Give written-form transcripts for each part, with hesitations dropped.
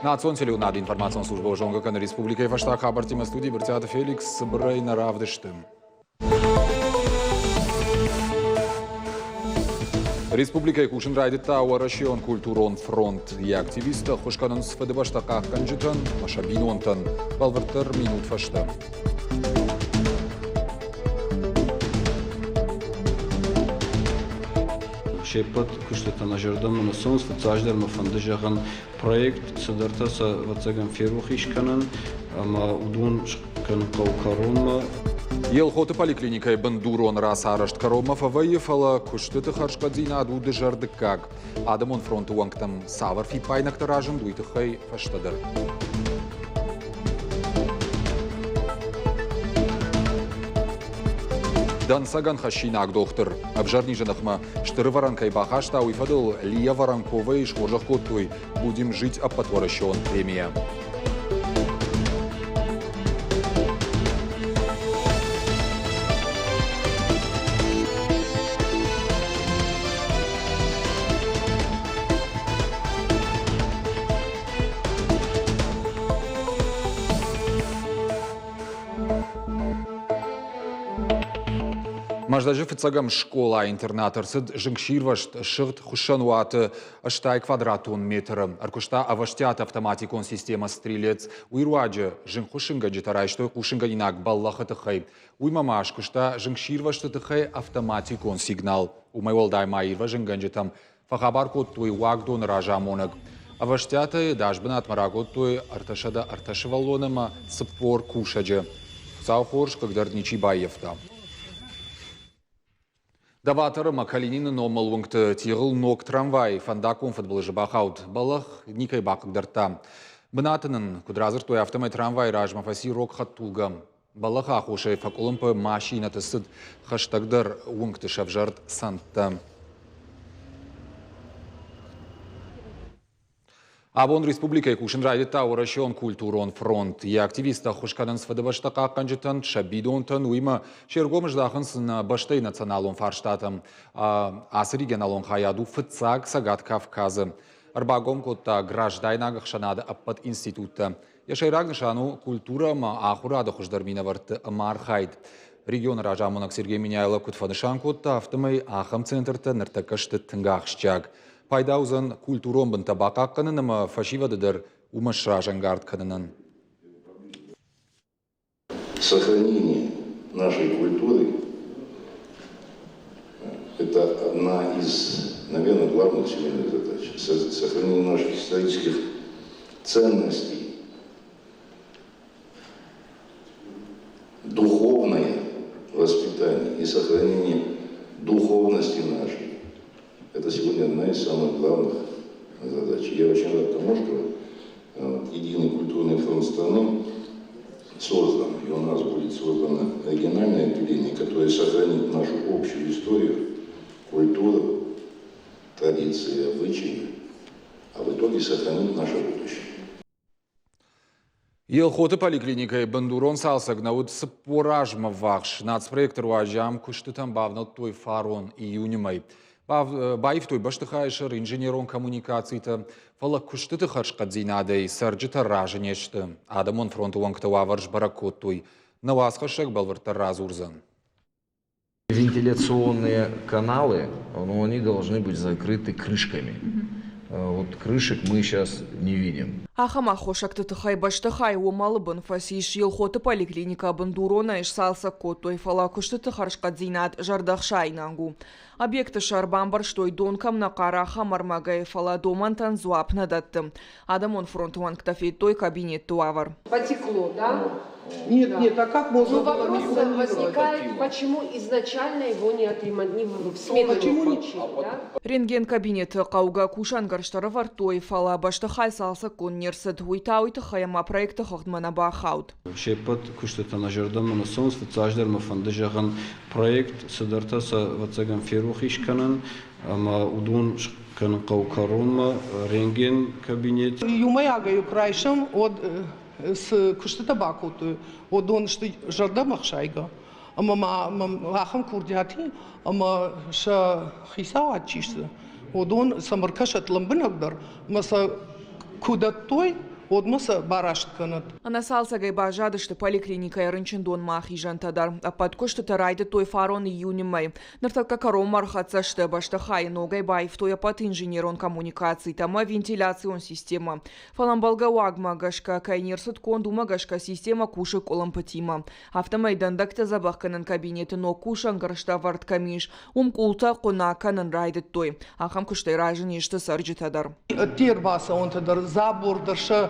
Națion nад информационная служба Жонгакан Республика Фаштаг хабартима студии Бертиата Феликс Брейна Равдыштым. Республика Кушин райдыта уарашион культурон фронт и активиста хушканын сфады баштака канжитан машабинонтан балвыртыр минут фашта. Шепот куштата на жардам на сон стацаждар ма фандажаган проект садартаса вацаган ферухишканан ама удун шкан каукаронма Елхоты поликлиникой Бандурон раз арашт коромов выехала куштыты харшкадзина адуды жардыкак. Адамон фронту уангтам савар фипайнак таражен дуйтыхай фаштадар. Дан Саган Хащинак доктор. Обжарни женахма штыры варанкой бахашта уйфадыл Лия Воронковой шхожах коттуй. Будем жить опотворощен премия. Маждажи фицагам школа-интернатор сыд жыңширвашт шырт хушануаты аштай квадратун метр. Аркушта аваштят автоматикон система стрелец. Уйруаджи жыңхушинга джитарайштой хушинга инак баллаха тыхай. Уймамаш кушта жыңширвашты тыхай автоматикон сигнал. Умайвалдай майрва жыңганджитам. Фахабар коттуй уагдон ражамонаг. Аваштяты дажбынат мараготтуй арташада арташевалонама сыппор кушаджи. Саухорш кагдарничи байевта. Даватары Макалинин номал вунгты тигыл ног трамвай фандакун футболыжы бахаут балах никай бакыгдарта. Бынатынын кудразыр той автомай трамвай ражма фаси рок хаттулгам. Балах ахушай факулымпы машина тысыд хаштагдар вунгты шавжарт сантта. Абон республика Кушин райдыта уарашион культурон фронт. И активиста хушкадан сфады баштака канжитан шабидонтан уйма шергомыш дахынсын баштай националон фарштатам. Асыригеналон хаяду фыцак сагат Кавказы. Арбагом котта граждайнагах шанада аппат института. Яшайрагны шану культура ма ахурада хушдармина варты мархайд. Регион ражамонак Сергей Миняйлов кутфанышан котта автомай ахам центрта ныртакашты тынгахшчак. Пайдаузан культурон бын табака канынама фашивадыдыр умашра жангард канынын. Сохранение нашей культуры – это одна из, наверное, главных семейных задач. Сохранение наших исторических ценностей, духовное воспитание и сохранение духовности нашей. Это сегодня одна из самых главных задач. Я очень рад тому, что единый культурный фронт страны создан, и у нас будет создано региональное отделение, которое сохранит нашу общую историю, культуру, традиции, обычаи, а в итоге сохранит наше будущее. Елхоты поликлиникой Бандурон салсагнауд сыппоражма вахш нацпроектор уажам куштытам бавнал той фарон июнемай. Байф той баштыхайшыр инженерон коммуникацийта фала куштыты харшкадзинадей сарджита раженешты. Адамон фронту вангта ваварж баракот той. Навасхашек балварта разурзан. Вентиляционные каналы, но они должны быть закрыты крышками. Вот крышек мы сейчас не видим. Ахама хошакты тыхай баштыхай омалыбын фасиш елхоты поликлиника Бандурона иш салса коттой фала кушты тыхаршкадзинат жардахшайнангу. Объекты шарбамбар штой донкам на караха мармагай фала домантан зуап надаттым. Адамон фронтуан ктафет той кабинет туавар. Потекло, да? Нет, да. Нет, а как можно Но было вопрос возникает, почему изначально его не отремонтировали, в смету не включили, да? Рентген кабинет кауга кушангарштары вартой фала баштыхай салса коннерсет уйтауйты хаяма проекты хохтмана бахаут. Шепот куштата на жардам на сон стацаждар ма фандажаган проект садартаса вацаган ферухишканан ама удун шкан каукаронма рентген кабинет. Юмаягаю крайшам от с куштата бакуту от он что жардам ахшайга. Ама ахам курдяти ама ша хисават чишта. От он самаркашат ламбнагдар маса куда той одмаса барашт канат. Анасалсагай бажадышты поликлиника ярынчындон махи жантадар. А подкошты тарайды той фарон июнемай. Нарталка каром мархатсашты баштахай ногай байф той апат инженерон коммуникаций тама вентиляцион система. Фаламбалга вагма гашка кайнерсут кондума гашка система кушек олампатима. Автомайдандакта забахканын кабинеты но кушан гаршта варт камиш. Култа конаканын райдыт той. Ахам куштай ражын ешты сарджитадар. Тер баса онтадар забордырша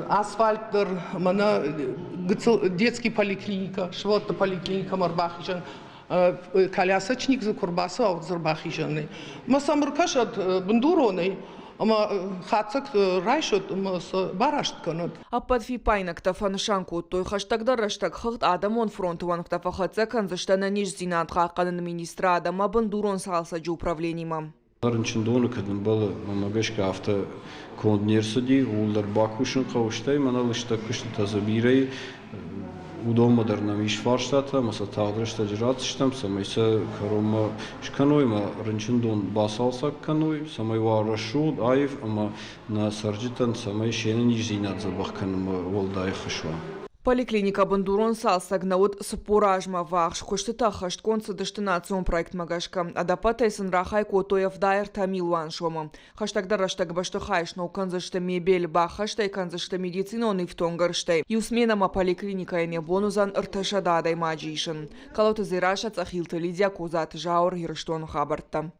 асфальттар, мана детский поликлиника, швотта поликлиника марбахижан, колясочник за курбаса аутзарбахижаны. Масамркашат бандуроны, ама хацак райшот барашт канат. Аппадфи пайнак тафаншанку той хаштагдар раштаг хат адамон фронтуван тафахатса канзаштана ниш зинат хаканын министра адама бандурон салсаджи управленима. Арынчындоны кадын балы мамагашка авто конднерсуди улдар бакушын кавыштай маналышта кышты таза бирей удомадар нам ишфарштата маса тагдрышта жратштам самайса карома шканойма рынчындон басалсак каной самай варашуд айф ама на сарджитан самай шенен изинат забахканыма волдай хашва. Поликлиника бандурон салсагнаут споражма вахш хоштыта хашт конца дештинацион проект магашка. Адапатайсын рахай котоев дайр тамилуан шома. Хаштагдар раштаг баштахайш но канзашта мебель бахаштай канзашта медицинон ифтонгарштай. Юсменама поликлиника не бонузан рташададай маджишин. Калота зираша цахилта Лидия Козат жаур гирштон хабарта.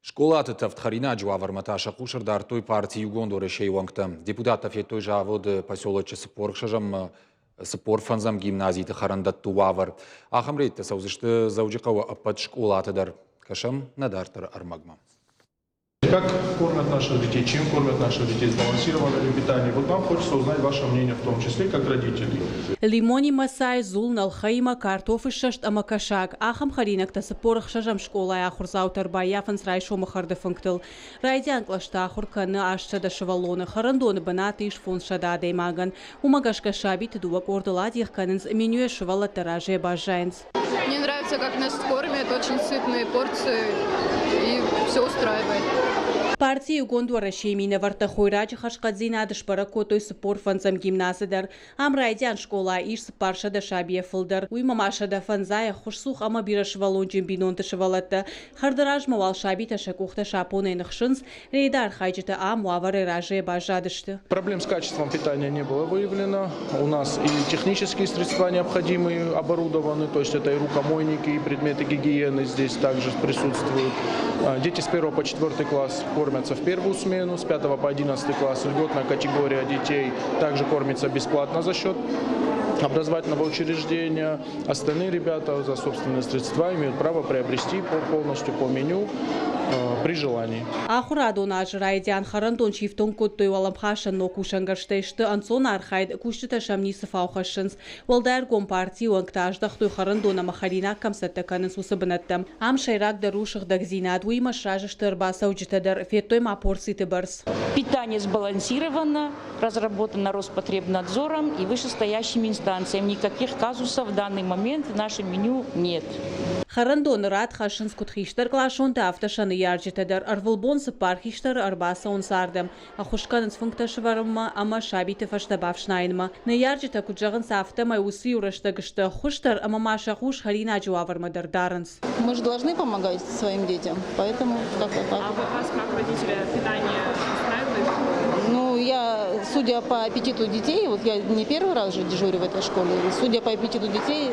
Школаты тавтхарина джуавар маташа кушар дар той партии Югонду решей вангта. Депутатов е той жавод поселоче Сыпоршажам Сыпорфанзам гимназии тахарандат туавар. Ахамрейте саузышты заужикава апат школаты дар. Кашам надартар армагма. Как кормят наших детей, чем кормят наших детей, сбалансированное ли питание? Вот нам хочется узнать ваше мнение в том числе, как родителей. Лимони масай зул налхайма картофы шашт амакашак. Ахам харинак та сапорах шажам школа ахурзау тарбая фансрай шомахарды функтыл. Райдян клашта ахурканы ашча да шавалоны харандоны банаты иш фон шада даймаган. Умагашка шабит дуак ордыладьях канынс меню шавала таражи бажайнс. Мне нравится, как нас кормят, очень сытные порции и все устраивает. Партия Югонду Рашемина Вартахойраджи Хашкадзина Адышбаракотой Сапор фанзам гимназидар. Амрайдян школа иш сапарша да шабия фылдар. Уй мамаша да фанзая хушсух ама бираш валонджин бинон ташавалатта. Хардараж мавал шаби ташакухта шапона инахшинс. Рейдар хайджита ам уавары раже бажадышты. Проблем с качеством питания не было выявлено. У нас и технические средства необходимые оборудованы, то есть это и рукомойники, и предметы гигиены здесь также присутствуют. Дети с 1 по 4 класс кормятся в первую смену, с 5 по 11 класс льготная категория детей также кормится бесплатно за счет образовательного учреждения. Остальные ребята за собственные средства имеют право приобрести полностью по меню при желании. Ахурадон ажрайдян харандон чифтон коттой валамхашан но кушангарштешты ансон архайд куштыта шамнисы фаухашынс. Волдар компартии уангтаждахтой харандона махарина камсаттаканын сусабынаттам. Ам шайрак дарушых дагзинад уйма шражыштыр басаучитадар феттой мапорситы барс. Питание сбалансировано, разработано Роспотребнадзором и вышестоящими инстанциями. Никаких казусов в данный момент в нашем меню нет. Харандон рад хашынс кутхиштар клашонта автошаны ярджитадар арвылбон сыпархиштар арбаса онсардам. Ахушканынс функташварма ама шабиты фаштабавшнайнма. На ярджита куджагын сафтама усы ураштагышта хуштар ама маша хуш харина джуаварма дардаранс. Мы же должны помогать своим детям, поэтому как-то так. А вас как родителя питание устраивает? Ну, я, судя по аппетиту детей, вот я не первый раз же дежурю в этой школе, судя по аппетиту детей,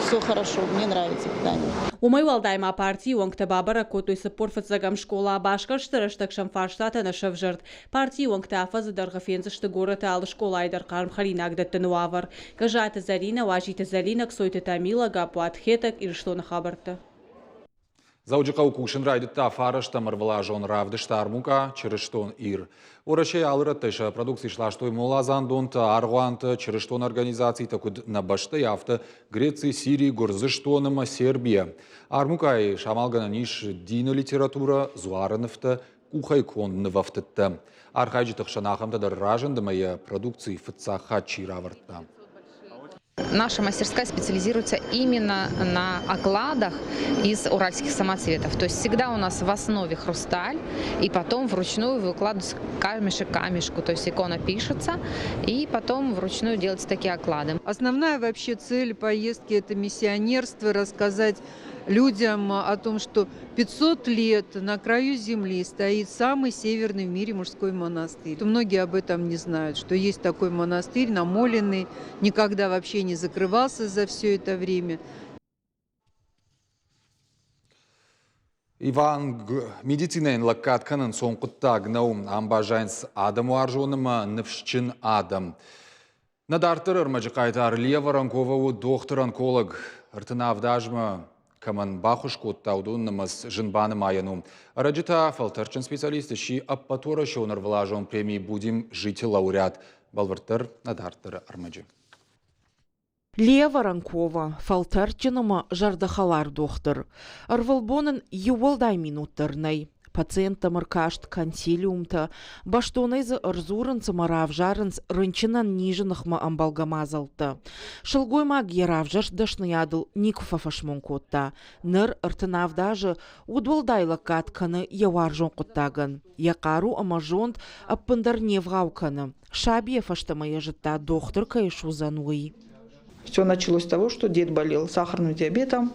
все хорошо, мне нравится питание. Умай валдайма партии уангта бабара котой сапорфацагам школа башкарштараштак шамфарштата на шавжарт. Партии уангта афаза даргафензашты гората алы школа айдар карм харинак даттануавар. Кажата зарина, важита зарина, ксойта тамила, гапуат хетак и что на хабарта. Зауджикау кушин райдыта фарашта марвалажон равды штармука черештон ир. Урачей алыраттыша продукции шлаштой молазандонта аргуанта черештон организации такуд на башта яфта Греции, Сирии, Горзыштоныма, Сербия. Армукай шамалгана ниш дина литература зуарановта кухай конднывафтытта. Архайджитых шанахамта дар ражандамая продукции фыцаха чиравартта. Наша мастерская специализируется именно на окладах из уральских самоцветов. То есть всегда у нас в основе хрусталь, и потом вручную выкладывается камешек к камешку. То есть икона пишется, и потом вручную делаются такие оклады. Основная вообще цель поездки – это миссионерство, рассказать людям о том, что 500 лет на краю земли стоит самый северный в мире мужской монастырь. Многие об этом не знают, что есть такой монастырь, намоленный, никогда вообще не закрывался за все это время. Иван медицинен лакатканын соңқыттагнау амбажайнс адаму аржуныма нывшчин адам. Надартыр ырмажы қайтар Лева Ранкова доктор-онколог ыртынавдажма каман бахуш коттаудуннымыз жынбаны майыну. Араджита фалтарчин специалисты ши аппатура шонар влажон премии будем жить лауреат. Балвартыр надартыр ырмажы. Лева Ранкова, фалтарчынымы жардахалар доктор. Арвалбонын ювалдай минуттарнай. Пациентамыр кашт консилиумта, баштонайзы ырзурынцы маравжарынц рынчынан нижынықмы амбалгамазалты. Шылгойма геравжаш дашныядыл Никуфафашмон котта. Ныр ыртынавдажы удвалдайлы катканы яваржон коттагын. Якару амажонт аппындар невгауканы. Шабиев аштамая жытта доктор кайшузануй. Все началось с того, что дед болел сахарным диабетом.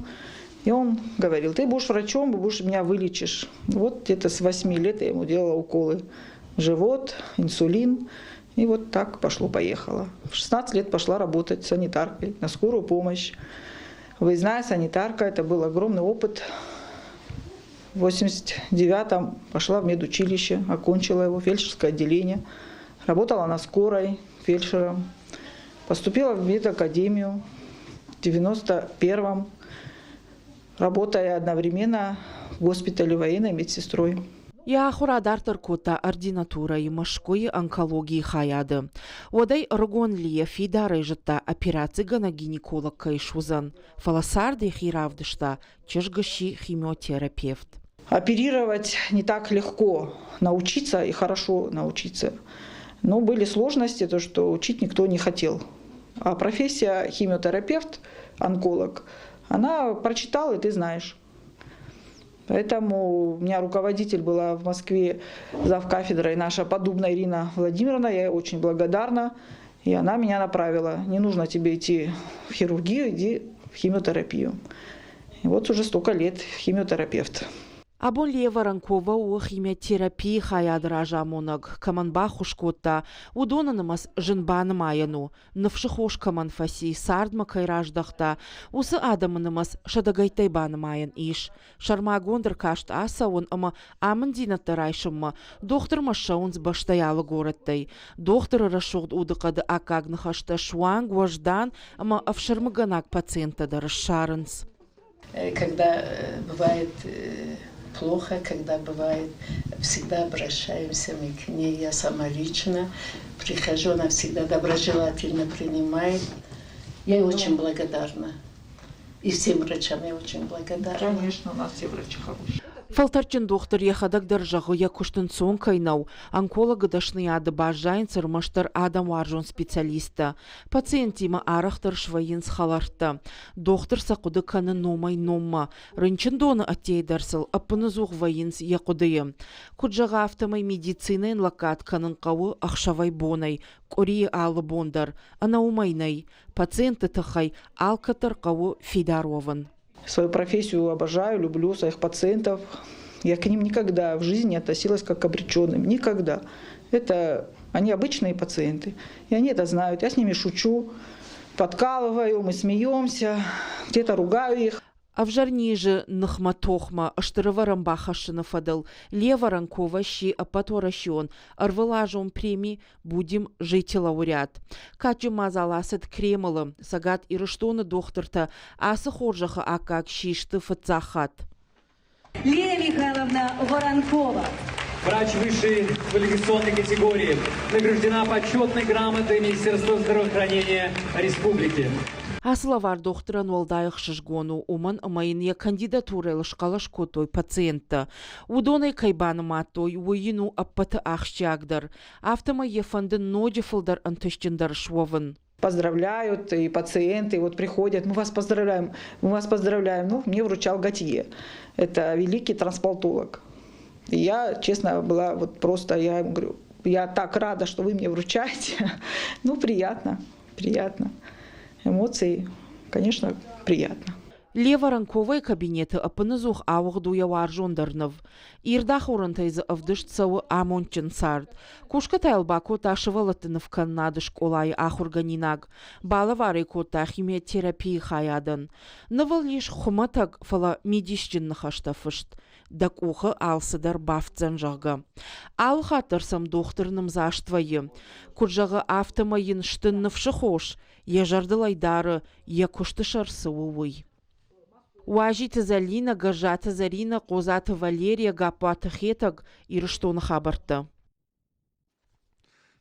И он говорил: ты будешь врачом, меня вылечишь. Вот где-то с 8 лет я ему делала уколы в живот, инсулин. И вот так пошло-поехало. В 16 лет пошла работать санитаркой на скорую помощь. Выездная санитарка, это был огромный опыт. В 89-м пошла в медучилище, окончила его, фельдшерское отделение. Работала на скорой фельдшером. Поступила в медакадемию в 91-м, работая одновременно в госпитале военной медсестрой. Я хурадартыр кота ординатура и мышкой онкологии хаяды. Одай рогон лия фидары жыта операции гана гинеколог кайшузан. Фаласарды хиравдышта чешгащи химиотерапевт. Оперировать не так легко, научиться и хорошо научиться. Но были сложности, то что учить никто не хотел. А профессия химиотерапевт, онколог, она прочитала, и ты знаешь. Поэтому у меня руководитель была в Москве, завкафедрой наша Подубная Ирина Владимировна, я ей очень благодарна. И она меня направила: не нужно тебе идти в хирургию, иди в химиотерапию. И вот уже столько лет химиотерапевт. Абон Лева Ранкова у химиотерапии хаядража монаг каманбахуш котта удонанымас жынбаны майыну. Навшыхош каманфаси сардма кайраждахта усы адамынымас шадагайтай баны майын иш. Шармагондыр кашт аса он ама амын динаттарайшымма доктор машаунз баштаялы городтай. Доктор рашугд удықады акагнахашта шуан гваждан ама авшармаганак пациента да расшарынс. Когда бывает плохо, когда бывает, всегда обращаемся мы к ней. Я сама лично прихожу, она всегда доброжелательно принимает. Я ей очень благодарна. И всем врачам я очень благодарна. Конечно, у нас все врачи хорошие. Фалтарчин доктор ехадак държағы якуштын сон кайнау, онкологы дашны ады бажайын цырмаштыр адам варжон специалиста. Пациентима арахтыр швайын схаларты. Доктор сақуды каны номай номма. Рынчын доны аттейдарсыл, аппыны зуғ вайынс якудыйы. Куджаға автомай медицинайын лакат канын қауы ақшавай бонай, кории алы бондар, ана умайнай. Пациенты тахай алкатыр қауы фидаровын. Свою профессию обожаю, люблю своих пациентов. Я к ним никогда в жизни не относилась как к обреченным. Никогда. Это они обычные пациенты. И они это знают. Я с ними шучу, подкалываю, мы смеемся, где-то ругаю их. А в жарниже нахматохма аштырыварам бахашына фадал Лева Ранкова щи апатуаращион арвылажон премии будем жить лауреат. Качу мазаласыт кремылым сагат ирыштоны докторта асы хоржаха акак щишты фацахат. Лилия Михайловна Воронкова. Врач высшей квалификационной категории. Награждена почетной грамотой Министерства здравоохранения Республики. Аславар докторан олдайық шышгону уман амайыне кандидатуралы шқалаш котой пациента. Удонай кайбаны матой уйыну аппаты ақшчагдыр. Автома ефанды ноджифылдар антышчындар шуавын. Поздравляют, и пациенты вот приходят, мы вас поздравляем, мы вас поздравляем. Ну, мне вручал Готье, это великий трансплантолог. И я, честно, была вот просто, я ему говорю, я так рада, что вы мне вручаете. Ну, приятно, приятно. Эмоции, конечно, приятно. Леваранковой кабинеты апынызух ауғду яваржондарнов. Ирдах орынтайзы авдыш цауы амончын сард. Кушка тайлбако ташывалатынов каннадыш колай ахурганинаг. Балавары кота химиотерапии хаядын. Навал лишь хуматаг фала медишчын хаштафышт. Дак ухы алсыдар бафтзан жағы. Ал хатырсам докторным заштвайы. Куджағы автомайын штыннывшы хош. Ежардылайдары, якуштышарсы увый. Уажиты Залина, Гажата Зарина, Козата Валерия, Гапата Хетаг и Рыштон Хабарта.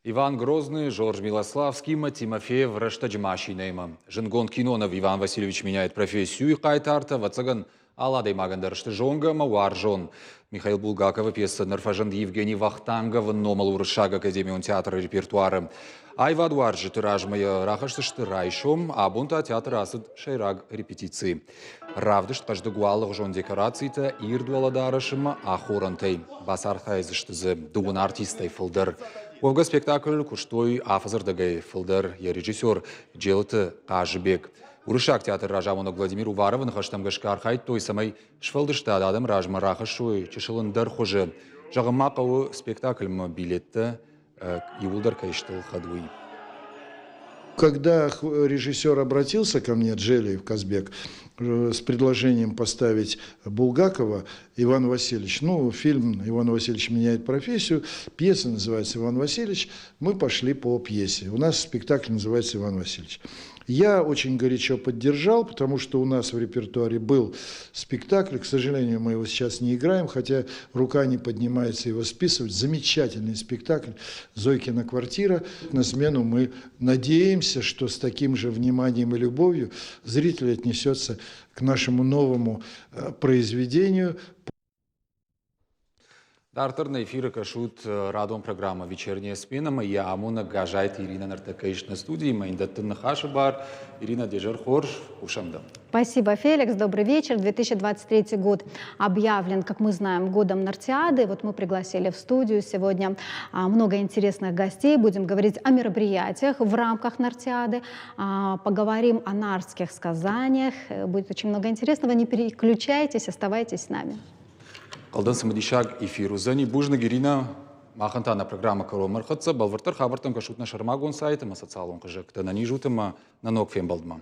Иван Грозный, Жорж Милославский, Тимофеев, Раштаджмашинейма. Жингон Кинонов Иван Васильевич меняет профессию и кайтарта, вацаган Аладай Магандар Штыжонга, Мауаржон. Михаил Булгаков, пьеса Нарфажан Евгений Вахтангов, Номал Уршаг, Академион театра и репертуара. Айва Дуаржи тираж моя рахашты штырайшом, а бунта театр асад шайраг репетиции. Равдышт каждый гуалых жон декорации-то ирдуала дарашима ахорантей. Басархайзыштызы дугун артистай фылдыр. Овга спектакль куштой афазардагай фылдыр я режиссер Джелты Кажбек. Урышак театр ражамона Владимир Уваровын хаштамгашкар хайт той самай шфылдышта адам ражма рахашой чешылындар хуже. Жағымақауы спектакль билетті Юлдар Кайштыл Хадуи. Когда режиссер обратился ко мне, Джелиев Казбек, с предложением поставить Булгакова, Иван Васильевич, ну, фильм «Иван Васильевич меняет профессию», пьеса называется «Иван Васильевич», мы пошли по пьесе. У нас спектакль называется «Иван Васильевич». Я очень горячо поддержал, потому что у нас в репертуаре был спектакль, к сожалению, мы его сейчас не играем, хотя рука не поднимается его списывать. Замечательный спектакль «Зойкина квартира». На смену мы надеемся, что с таким же вниманием и любовью зритель отнесется к нашему новому произведению. Дартер на эфире кашут радио программа «Вечерняя смена». Моя амуна гажает Ирина Нартакаевич на студии. Моя индаттынна хашибар. Ирина Дежархор, ушамда. Спасибо, Феликс. Добрый вечер. 2023 год объявлен, как мы знаем, годом Нартиады. Вот мы пригласили в студию сегодня много интересных гостей. Будем говорить о мероприятиях в рамках Нартиады. Поговорим о нартских сказаниях. Будет очень много интересного. Не переключайтесь, оставайтесь с нами. Қалдан сымадишаг эфиру. Зани бужна Ирина махантана программа «Коромар хатса». Балвартар хабартам кашутна шармагон сайта, социалон кажек. Та на нижутыма на ног фем балдма.